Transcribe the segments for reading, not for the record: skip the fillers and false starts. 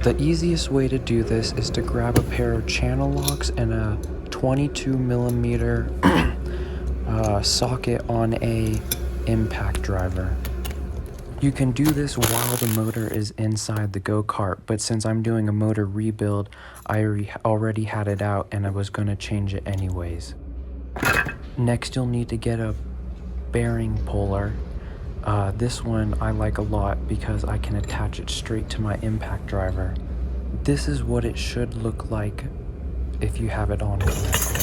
The easiest way to do this is to grab a pair of channel locks and a 22mm socket on a impact driver. You can do this while the motor is inside the go-kart, but since I'm doing a motor rebuild, I already had it out and I was going to change it anyways. Next, you'll need to get a bearing puller. This one I like a lot because I can attach it straight to my impact driver. This is what it should look like if you have it on correctly.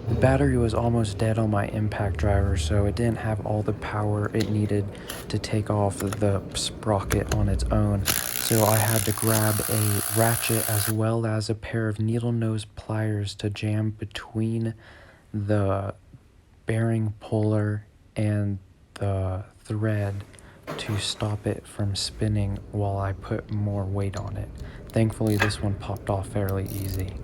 The battery was almost dead on my impact driver, so it didn't have all the power it needed to take off the sprocket on its own. So I had to grab a ratchet as well as a pair of needle nose pliers to jam between the bearing puller and the thread to stop it from spinning while I put more weight on it. Thankfully, this one popped off fairly easy.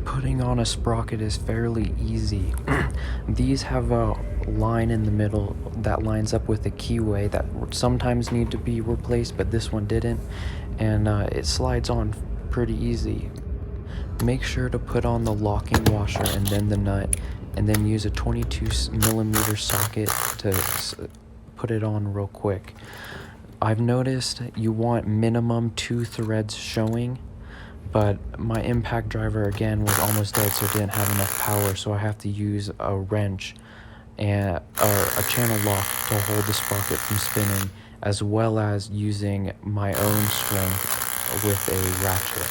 Putting on a sprocket is fairly easy. These have a line in the middle that lines up with the keyway that sometimes need to be replaced, but this one didn't, and it slides on pretty easy. Make sure to put on the locking washer and then the nut, and then use a 22mm socket to put it on real quick. I've noticed you want minimum 2 threads showing, but my impact driver again was almost dead, so it didn't have enough power, so I have to use a wrench and a channel lock to hold the sprocket from spinning, as well as using my own strength with a ratchet.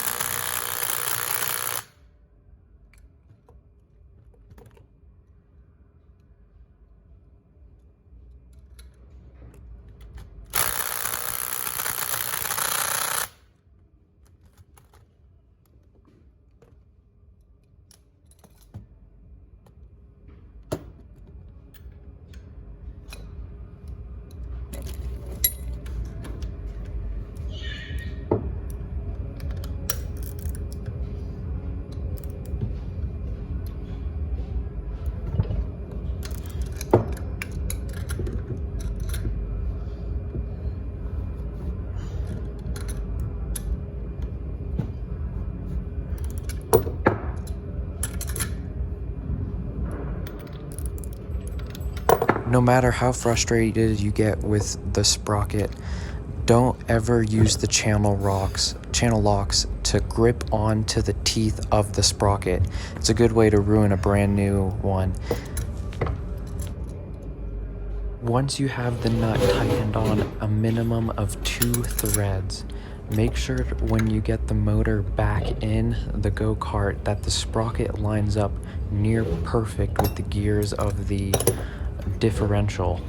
No matter how frustrated you get with the sprocket, don't ever use the channel locks to grip onto the teeth of the sprocket. It's a good way to ruin a brand new one. Once you have the nut tightened on a minimum of 2 threads, make sure when you get the motor back in the go-kart that the sprocket lines up near perfect with the gears of the differential.